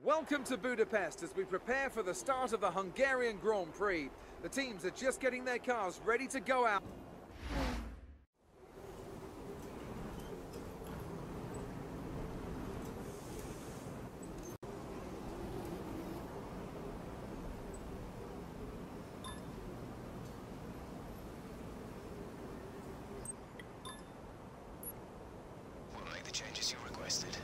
Welcome to Budapest as we prepare for the start of the Hungarian Grand Prix. The teams are just getting their cars ready to go out. We'll make the changes you requested.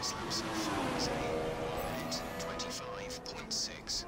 Best lap so far is a minute 25.6.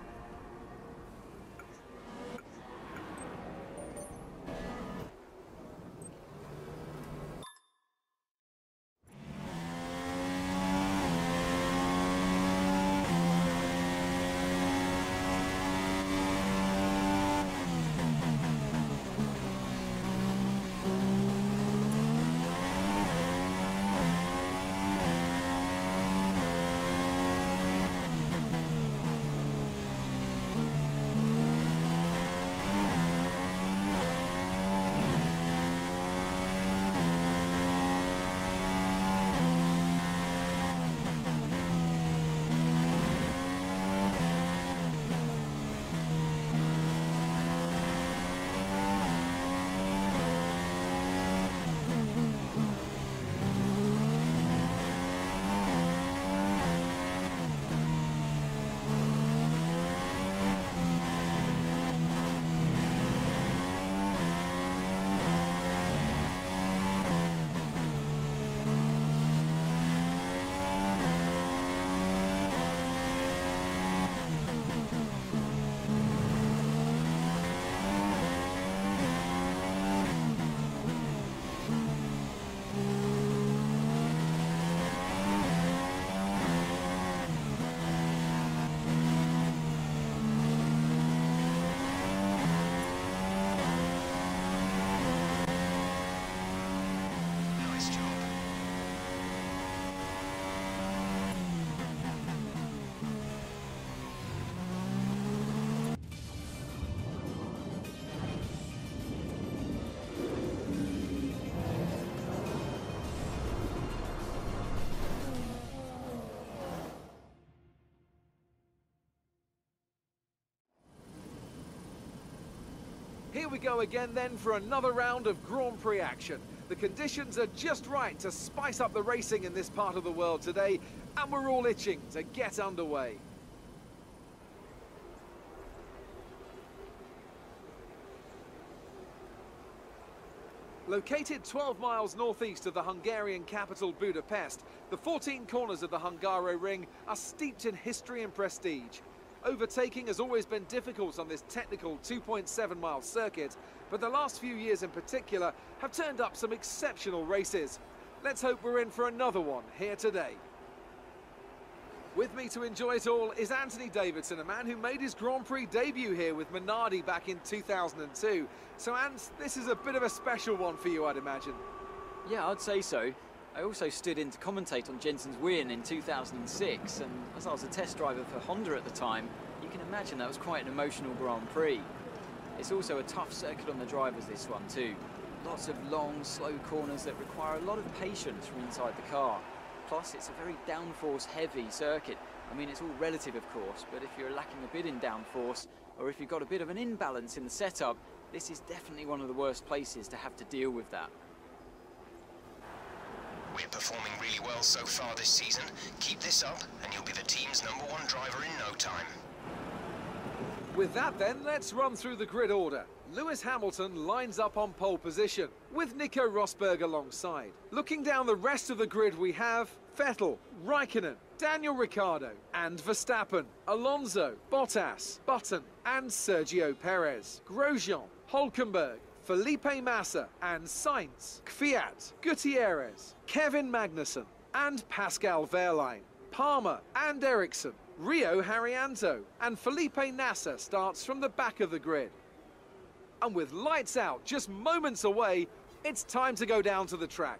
Nice job. Here we go again then for another round of Grand Prix action. The conditions are just right to spice up the racing in this part of the world today, and we're all itching to get underway. Located 12 miles northeast of the Hungarian capital Budapest, the 14 corners of the Hungaroring are steeped in history and prestige. Overtaking has always been difficult on this technical 2.7-mile circuit, but the last few years in particular have turned up some exceptional races. Let's hope we're in for another one here today. With me to enjoy it all is Anthony Davidson, a man who made his Grand Prix debut here with Minardi back in 2002. So, Ant, this is a bit of a special one for you, I'd imagine. Yeah, I'd say so. I also stood in to commentate on Jensen's win in 2006, and as I was a test driver for Honda at the time, you can imagine that was quite an emotional Grand Prix. It's also a tough circuit on the drivers, this one too. Lots of long, slow corners that require a lot of patience from inside the car. Plus, it's a very downforce-heavy circuit, I mean, it's all relative, of course, but if you're lacking a bit in downforce, or if you've got a bit of an imbalance in the setup, this is definitely one of the worst places to have to deal with that. We're performing really well so far this season. Keep this up, and you'll be the team's #1 driver in no time. With that then, let's run through the grid order. Lewis Hamilton lines up on pole position, with Nico Rosberg alongside. Looking down the rest of the grid we have Vettel, Raikkonen, Daniel Ricciardo and Verstappen, Alonso, Bottas, Button and Sergio Perez, Grosjean, Hülkenberg, Felipe Massa and Sainz, Kvyat, Gutierrez, Kevin Magnussen and Pascal Wehrlein, Palmer and Ericsson, Rio Haryanto and Felipe Nasser starts from the back of the grid. And with lights out just moments away, it's time to go down to the track.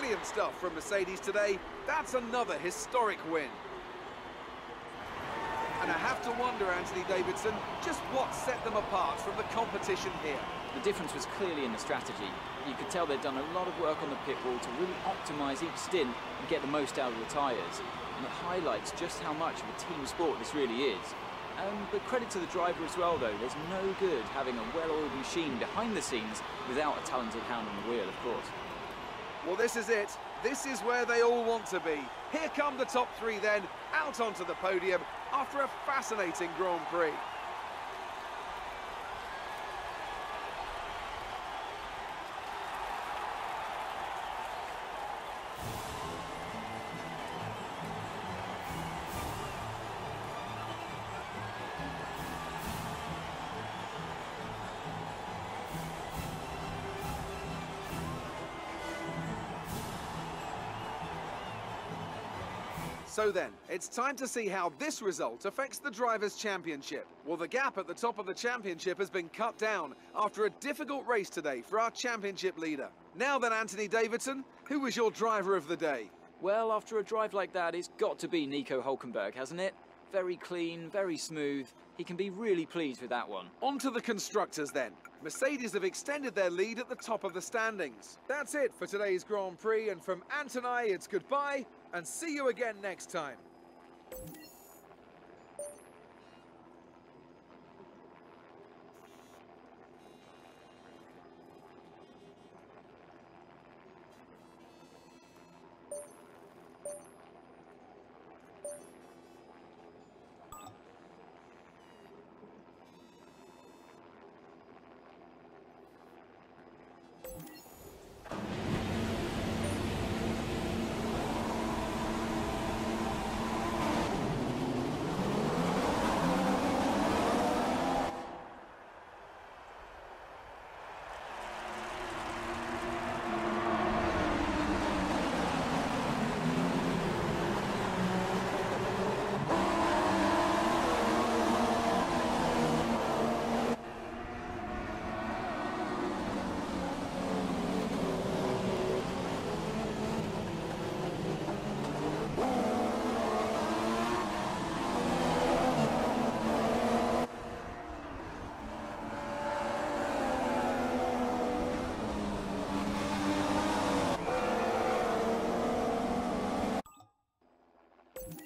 Brilliant stuff from Mercedes today. That's another historic win. And I have to wonder, Anthony Davidson, just what set them apart from the competition here. The difference was clearly in the strategy. You could tell they'd done a lot of work on the pit wall to really optimise each stint and get the most out of the tyres. And it highlights just how much of a team sport this really is. But credit to the driver as well, though. There's no good having a well-oiled machine behind the scenes without a talented hand on the wheel, of course. Well, this is it. This is where they all want to be. Here come the top three then, out onto the podium after a fascinating Grand Prix. So then, it's time to see how this result affects the Drivers' Championship. Well, the gap at the top of the championship has been cut down after a difficult race today for our championship leader. Now then, Anthony Davidson, who was your driver of the day? Well, after a drive like that, it's got to be Nico Hülkenberg, hasn't it? Very clean, very smooth. He can be really pleased with that one. On to the constructors then. Mercedes have extended their lead at the top of the standings. That's it for today's Grand Prix, and from Ant and I, it's goodbye and see you again next time.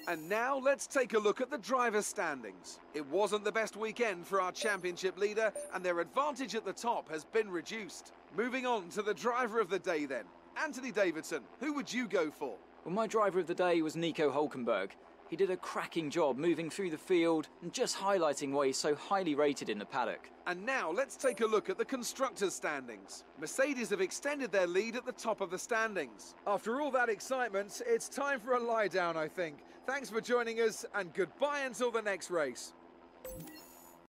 And now let's take a look at the drivers' standings. It wasn't the best weekend for our championship leader, and their advantage at the top has been reduced. Moving on to the driver of the day then. Anthony Davidson, who would you go for? Well, my driver of the day was Nico Hülkenberg. He did a cracking job moving through the field and just highlighting why he's so highly rated in the paddock. And now let's take a look at the constructors' standings. Mercedes have extended their lead at the top of the standings. After all that excitement, it's time for a lie down, I think. Thanks for joining us, and goodbye until the next race.